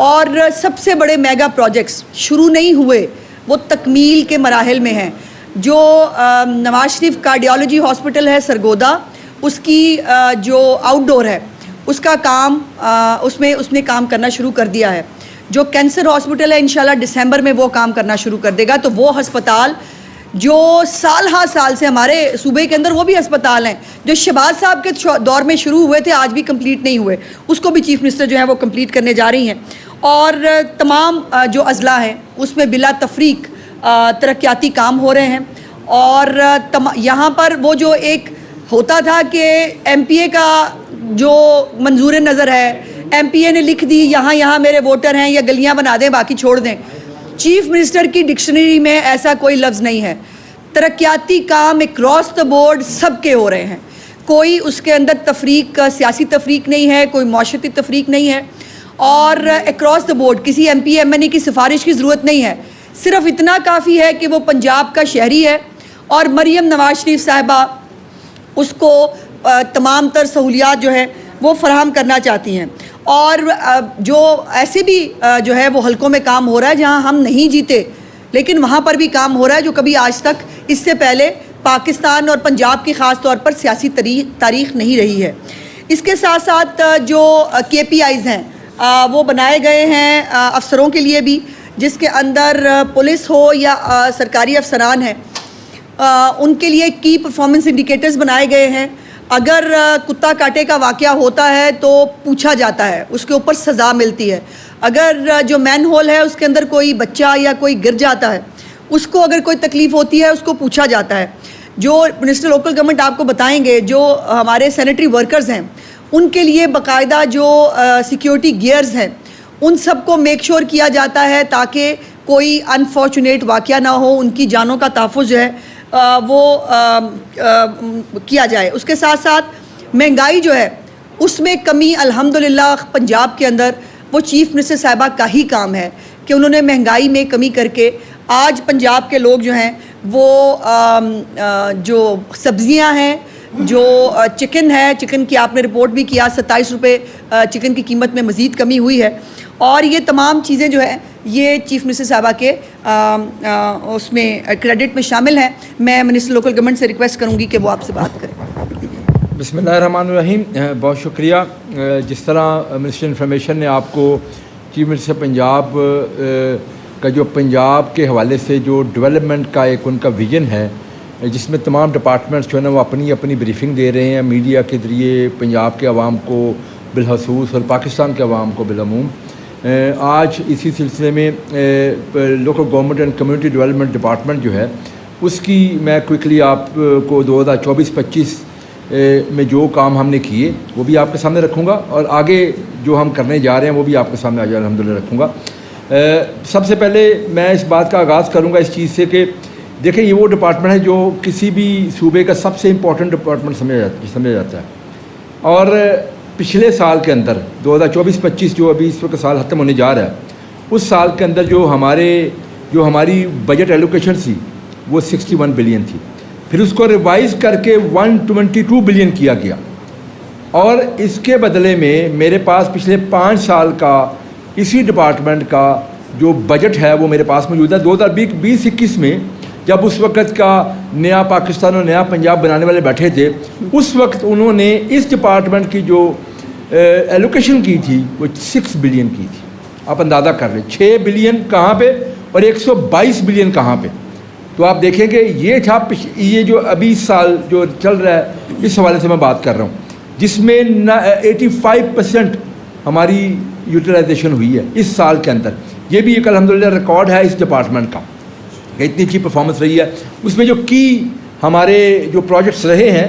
اور سب سے بڑے میگا پروجیکٹس شروع نہیں ہوئے، وہ تکمیل کے مراحل میں ہیں. جو نواز شریف کارڈیالوجی ہاسپٹل ہے سرگودا، اس کی جو آؤٹ ڈور ہے اس کا کام اس نے کام کرنا شروع کر دیا ہے. جو کینسر ہاسپٹل ہے انشاءاللہ دسمبر میں وہ کام کرنا شروع کر دے گا. تو وہ ہسپتال جو سال ہا سال سے ہمارے صوبے کے اندر وہ بھی ہسپتال ہیں جو شہباز صاحب کے دور میں شروع ہوئے تھے، آج بھی کمپلیٹ نہیں ہوئے، اس کو بھی چیف منسٹر جو ہیں وہ کمپلیٹ کرنے جا رہی ہیں. اور تمام جو اضلاع ہیں اس میں بلا تفریق ترقیاتی کام ہو رہے ہیں. اور یہاں پر وہ جو ایک ہوتا تھا کہ ایم پی اے کا جو منظور نظر ہے، ایم پی اے نے لکھ دی یہاں میرے ووٹر ہیں یا گلیاں بنا دیں باقی چھوڑ دیں، چیف منسٹر کی ڈکشنری میں ایسا کوئی لفظ نہیں ہے. ترقیاتی کام اکراس دا بورڈ سب کے ہو رہے ہیں، کوئی اس کے اندر تفریق سیاسی تفریق نہیں ہے، کوئی معاشرتی تفریق نہیں ہے. اور اکراس دا بورڈ کسی ایم پی ایم این اے کی سفارش کی ضرورت نہیں ہے، صرف اتنا کافی ہے کہ وہ پنجاب کا شہری ہے اور مریم نواز شریف صاحبہ اس کو تمام تر سہولیات جو ہے وہ فراہم کرنا چاہتی ہیں. اور جو ایسے بھی جو ہے وہ حلقوں میں کام ہو رہا ہے جہاں ہم نہیں جیتے، لیکن وہاں پر بھی کام ہو رہا ہے جو کبھی آج تک اس سے پہلے پاکستان اور پنجاب کی خاص طور پر سیاسی تاریخ نہیں رہی ہے. اس کے ساتھ ساتھ جو کے پی آئیز ہیں وہ بنائے گئے ہیں افسروں کے لیے بھی، جس کے اندر پولیس ہو یا سرکاری افسران ہیں ان کے لیے کی پرفارمنس انڈیکیٹرز بنائے گئے ہیں. اگر کتا کاٹے کا واقعہ ہوتا ہے تو پوچھا جاتا ہے، اس کے اوپر سزا ملتی ہے. اگر جو مین ہول ہے اس کے اندر کوئی بچہ یا کوئی گر جاتا ہے، اس کو اگر کوئی تکلیف ہوتی ہے اس کو پوچھا جاتا ہے. جو منسٹر لوکل گورنمنٹ آپ کو بتائیں گے، جو ہمارے سینیٹری ورکرز ہیں ان کے لیے باقاعدہ جو سیکیورٹی گیئرز ہیں ان سب کو میک شور کیا جاتا ہے تاکہ کوئی انفارچونیٹ واقعہ نہ ہو، ان کی جانوں کا تحفظ جو ہے وہ کیا جائے. اس کے ساتھ ساتھ مہنگائی جو ہے اس میں کمی الحمدللہ پنجاب کے اندر وہ چیف منسٹر صاحبہ کا ہی کام ہے کہ انہوں نے مہنگائی میں کمی کر کے آج پنجاب کے لوگ جو ہیں وہ جو سبزیاں ہیں، جو چکن ہے، چکن کی آپ نے رپورٹ بھی کیا، 27 روپے چکن کی قیمت میں مزید کمی ہوئی ہے. اور یہ تمام چیزیں جو ہے یہ چیف منسٹر صاحبہ کے اس میں کریڈٹ میں شامل ہیں. میں منسٹر لوکل گورنمنٹ سے ریکویسٹ کروں گی کہ وہ آپ سے بات کریں. بسم اللہ الرحمن الرحیم. بہت شکریہ. جس طرح منسٹر انفارمیشن نے آپ کو چیف منسٹر پنجاب کا جو پنجاب کے حوالے سے جو ڈیولپمنٹ کا ایک ان کا ویژن ہے، جس میں تمام ڈپارٹمنٹس جو ہے نا وہ اپنی بریفنگ دے رہے ہیں میڈیا کے ذریعے پنجاب کے عوام کو بالخصوص اور پاکستان کے عوام کو بالعموم. آج اسی سلسلے میں local government and community development department جو ہے اس کی میں کوئکلی آپ کو 2024-25 میں جو کام ہم نے کیے وہ بھی آپ کے سامنے رکھوں گا، اور آگے جو ہم کرنے جا رہے ہیں وہ بھی آپ کے سامنے آج الحمدللہ رکھوں گا. سب سے پہلے میں اس بات کا آغاز کروں گا اس چیز سے کہ دیکھیں یہ وہ ڈپارٹمنٹ ہے جو کسی بھی صوبے کا سب سے امپورٹنٹ ڈپارٹمنٹ سمجھا جاتا ہے. اور پچھلے سال کے اندر 2024-25 جو ابھی اس وقت سال ختم ہونے جا رہا ہے، اس سال کے اندر جو ہماری بجٹ ایلوکیشن تھی وہ 61 بلین تھی. پھر اس کو ریوائز کر کے 122 بلین کیا گیا، اور اس کے بدلے میں میرے پاس پچھلے 5 سال کا اسی ڈپارٹمنٹ کا جو بجٹ ہے وہ میرے پاس موجود ہے. 2020-21 میں جب اس وقت کا نیا پاکستان اور نیا پنجاب بنانے والے بیٹھے تھے، اس وقت انہوں نے اس ڈپارٹمنٹ کی جو ایلوکیشن کی تھی وہ 6 بلین کی تھی. آپ اندازہ کر لیں 6 بلین کہاں پہ اور 122 بلین کہاں پہ. تو آپ دیکھیں کہ یہ تھا یہ جو ابھی سال جو چل رہا ہے اس حوالے سے میں بات کر رہا ہوں، جس میں 85% ہماری یوٹیلائزیشن ہوئی ہے اس سال کے اندر. یہ بھی ایک الحمدللہ ریکارڈ ہے اس ڈپارٹمنٹ کا کہ اتنی اچھی پرفارمنس رہی ہے. اس میں جو ہمارے جو پروجیکٹس رہے ہیں،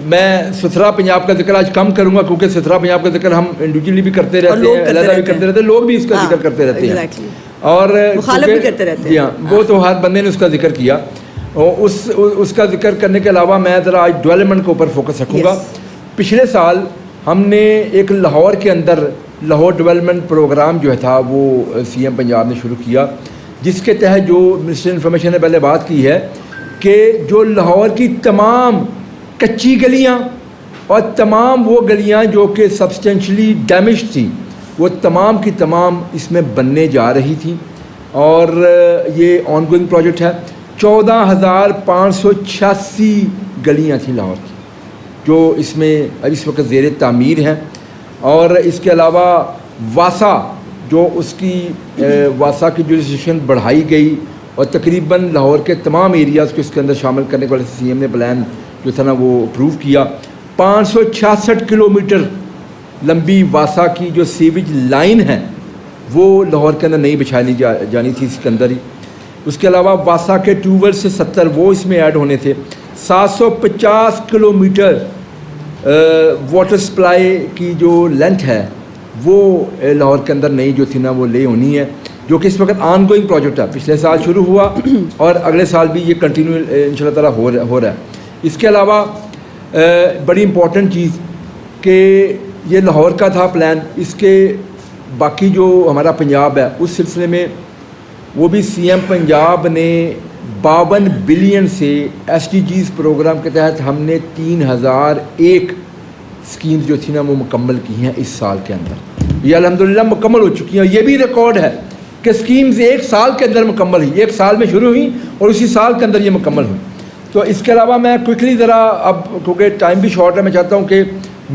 میں ستھرا پنجاب کا ذکر آج کم کروں گا کیونکہ ستھرا پنجاب کا ذکر ہم انڈیویجولی بھی کرتے رہتے ہیں، علیحدہ بھی کرتے رہتے ہیں، لوگ بھی اس کا ذکر کرتے رہتے ہیں اور مخالف بھی کرتے رہتے ہیں. جی ہاں، وہ تو ہر بندے نے اس کا ذکر کیا. اور اس کا ذکر کرنے کے علاوہ میں ذرا آج ڈیولپمنٹ کے اوپر فوکس رکھوں گا. پچھلے سال ہم نے ایک لاہور کے اندر لاہور ڈیولپمنٹ پروگرام جو تھا وہ سی ایم پنجاب نے شروع کیا، جس کے تحت جو منسٹر انفارمیشن نے پہلے بات کی ہے کہ جو لاہور کی تمام کچی گلیاں اور تمام وہ گلیاں جو کہ سبسٹینشلی ڈیمیج تھیں وہ تمام کی تمام اس میں بننے جا رہی تھیں، اور یہ آن گوئنگ پروجیکٹ ہے. 14,586 گلیاں تھیں لاہور کی جو اس میں اس وقت زیر تعمیر ہیں. اور اس کے علاوہ واسا جو اس کی واسا کی جوریسڈکشن بڑھائی گئی اور تقریباً لاہور کے تمام ایریاز کو اس کے اندر شامل کرنے کے والے سی ایم نے پلان جو تھا نا وہ اپروو کیا. 566 کلومیٹر لمبی واسا کی جو سیویج لائن ہے وہ لاہور کے اندر نہیں بچھائی جانی تھی اس کے اندر ہی. اس کے علاوہ واسا کے ٹیوب سے 70 وہ اس میں ایڈ ہونے تھے. 750 کلومیٹر واٹر سپلائی کی جو لینتھ ہے وہ لاہور کے اندر نئی جو تھی نا وہ لے ہونی ہے، جو کہ اس وقت آن گوئنگ پروجیکٹ ہے. پچھلے سال شروع ہوا اور اگلے سال بھی یہ کنٹینیو ان شاء اللہ تعالیٰ ہو رہا ہے. اس کے علاوہ بڑی امپورٹنٹ چیز کہ یہ لاہور کا تھا پلان، اس کے باقی جو ہمارا پنجاب ہے اس سلسلے میں وہ بھی سی ایم پنجاب نے 52 بلین سے SDGs پروگرام کے تحت ہم نے 3001 اسکیمز جو تھی نا وہ مکمل کی ہیں اس سال کے اندر. یہ الحمدللہ مکمل ہو چکی ہیں. یہ بھی ریکارڈ ہے کہ اسکیمز ایک سال کے اندر مکمل ہوئی، ایک سال میں شروع ہوئی اور اسی سال کے اندر یہ مکمل ہوئی. تو اس کے علاوہ میں کوئکلی ذرا اب کیونکہ ٹائم بھی شارٹ ہے میں چاہتا ہوں کہ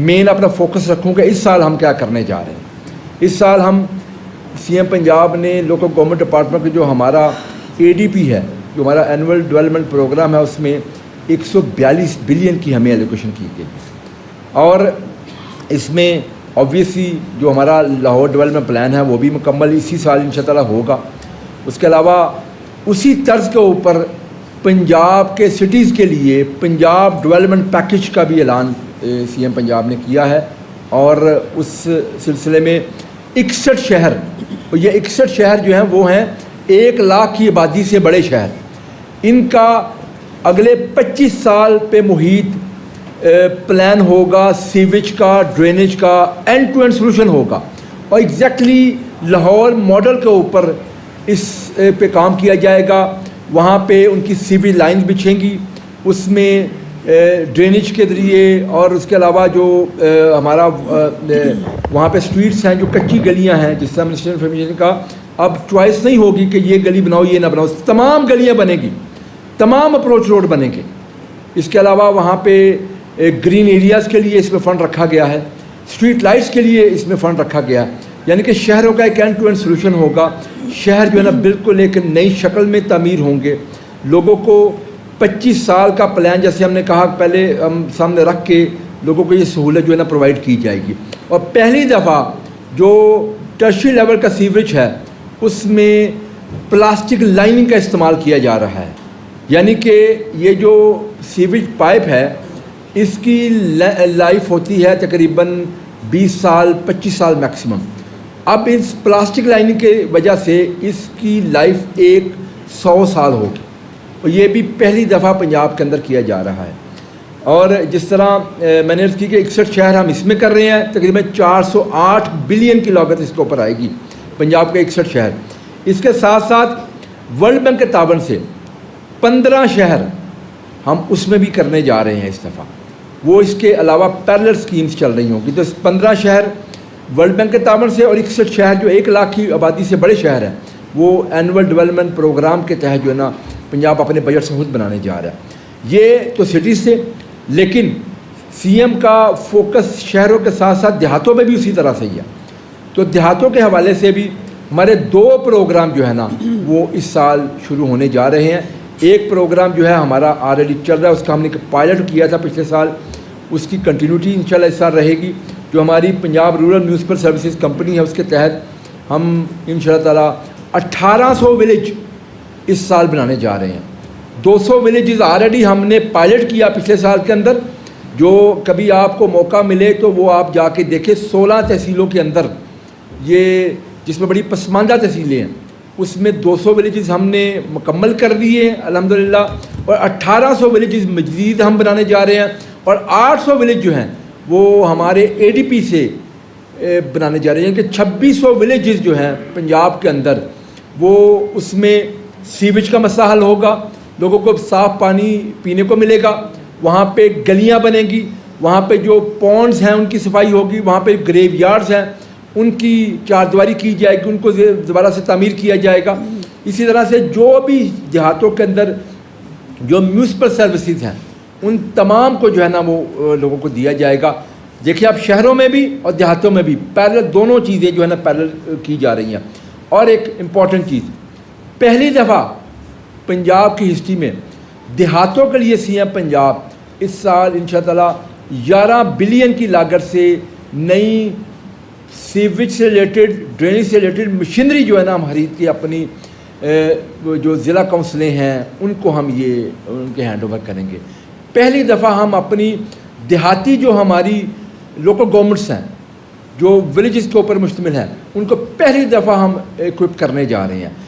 مین اپنا فوکس رکھوں کہ اس سال ہم کیا کرنے جا رہے ہیں. اس سال ہم سی ایم پنجاب نے لوکل گورنمنٹ ڈپارٹمنٹ کے جو ہمارا ADP ہے، جو ہمارا اینول ڈیولپمنٹ پروگرام ہے، اس میں 142 بلین کی ہمیں ایلوکیشن کی گئی. اور اس میں آبویسلی جو ہمارا لاہور ڈیولپمنٹ پلان ہے وہ بھی مکمل اسی سال انشاء اللہ ہوگا. اس کے علاوہ اسی طرز کے اوپر پنجاب کے سٹیز کے لیے پنجاب ڈیولپمنٹ پیکیج کا بھی اعلان سی ایم پنجاب نے کیا ہے. اور اس سلسلے میں 61 شہر، اور یہ 61 شہر جو ہیں وہ ہیں 1 لاکھ کی آبادی سے بڑے شہر، ان کا اگلے 25 سال پہ محیط پلان ہوگا، سیویج کا، ڈرینیج کا، اینڈ ٹو اینڈ سولوشن ہوگا. اور ایگزیکٹلی لاہور ماڈل کے اوپر اس پہ کام کیا جائے گا. وہاں پہ ان کی سیویج لائنز بچھیں گی، اس میں ڈرینیج کے ذریعے، اور اس کے علاوہ جو ہمارا وہاں پہ سٹریٹس ہیں جو کچی گلیاں ہیں، جس طرح منسٹر انفارمیشن کا اب چوائس نہیں ہوگی کہ یہ گلی بناؤ یہ نہ بناؤ، تمام گلیاں بنے گی، تمام اپروچ روڈ بنے گے. اس کے علاوہ وہاں پہ گرین ایریاز کے لیے اس میں فنڈ رکھا گیا ہے، اسٹریٹ لائٹس کے لیے اس میں فنڈ رکھا گیا ہے. یعنی کہ شہروں کا ایک اینڈ ٹو اینڈ سولوشن ہوگا. شہر جو ہے نا بالکل ایک نئی شکل میں تعمیر ہوں گے. لوگوں کو 25 سال کا پلان جیسے ہم نے کہا پہلے ہم سامنے رکھ کے لوگوں کو یہ سہولت جو ہے نا پرووائڈ کی جائے گی. اور پہلی دفعہ جو ٹرشری لیول کا سیوریج ہے اس میں پلاسٹک لائننگ کا استعمال کیا جا رہا ہے. یعنی کہ یہ جو سیویج پائپ ہے اس کی لائف ہوتی ہے تقریباً 20 سال 25 سال میکسیمم. اب اس پلاسٹک لائننگ کی وجہ سے اس کی لائف 100 سال ہوگی، اور یہ بھی پہلی دفعہ پنجاب کے اندر کیا جا رہا ہے. اور جس طرح میں نے عرض کی کہ 61 شہر ہم اس میں کر رہے ہیں، تقریباً 408 بلین کی لاگت اس کے اوپر آئے گی پنجاب کے 61 شہر. اس کے ساتھ ساتھ ورلڈ بینک کے تعاون سے 15 شہر ہم اس میں بھی کرنے جا رہے ہیں اس دفعہ. وہ اس کے علاوہ پیرلل سکیمز چل رہی ہوں گی. تو 15 شہر ورلڈ بینک کے تعاون سے اور 61 شہر جو 1 لاکھ کی آبادی سے بڑے شہر ہیں وہ اینول ڈیولپمنٹ پروگرام کے تحت جو ہے نا پنجاب اپنے بجٹ سے خود بنانے جا رہا ہے. یہ تو سٹیز سے، لیکن سی ایم کا فوکس شہروں کے ساتھ ساتھ دیہاتوں میں بھی اسی طرح سے ہی ہے. تو دیہاتوں کے حوالے سے بھی ہمارے 2 پروگرام جو ہے نا وہ اس سال شروع ہونے جا رہے ہیں. ایک پروگرام جو ہے ہمارا آلریڈی چل رہا ہے، اس کا ہم نے پائلٹ کیا تھا پچھلے سال، اس کی کنٹینیوٹی انشاءاللہ اس سال رہے گی. جو ہماری Punjab rural municipal services company ہے اس کے تحت ہم انشاءاللہ تعالیٰ 1800 ولیج اس سال بنانے جا رہے ہیں. 200 ولیجز آلریڈی ہم نے پائلٹ کیا پچھلے سال کے اندر. جو کبھی آپ کو موقع ملے تو وہ آپ جا کے دیکھیں. 16 تحصیلوں کے اندر یہ جس میں بڑی پسماندہ تحصیلیں ہیں اس میں 200 ولیجز ہم نے مکمل کر دیے ہیں الحمدللہ، اور 1800 ولیجز مزید ہم بنانے جا رہے ہیں. اور 800 ولیج جو ہیں وہ ہمارے ADP سے بنانے جا رہے ہیں کہ 2600 ولیجز جو ہیں پنجاب کے اندر وہ اس میں سیویج کا مسئلہ حل ہوگا، لوگوں کو صاف پانی پینے کو ملے گا. وہاں پہ گلیاں بنیں گی، وہاں پہ جو پونڈز ہیں ان کی صفائی ہوگی، وہاں پہ گریو یارڈز ہیں ان کی چاردیواری کی جائے گی, ان کو دوبارہ سے تعمیر کیا جائے گا. اسی طرح سے جو بھی دیہاتوں کے اندر جو میونسپل سروسز ہیں ان تمام کو جو ہے نا وہ لوگوں کو دیا جائے گا. دیکھیے آپ شہروں میں بھی اور دیہاتوں میں بھی پیرل دونوں چیزیں جو ہے نا پیرل کی جا رہی ہیں. اور ایک امپورٹنٹ چیز, پہلی دفعہ پنجاب کی ہسٹری میں دیہاتوں کے لیے سی ایم پنجاب اس سال انشاء اللہ 11 بلین کی لاگت سے نئی سیویج سے ریلیٹڈ, ڈرینیج سے ریلیٹڈ مشینری جو ہے نا ہم خرید کے اپنی جو ضلع کونسلیں ہیں ان کو ہم یہ ان کے ہینڈ اوور کریں گے. پہلی دفعہ ہم اپنی دیہاتی جو ہماری لوکل گورنمنٹس ہیں جو ولیجز کے اوپر مشتمل ہیں ان کو پہلی دفعہ ہم اکوپ کرنے جا رہے ہیں.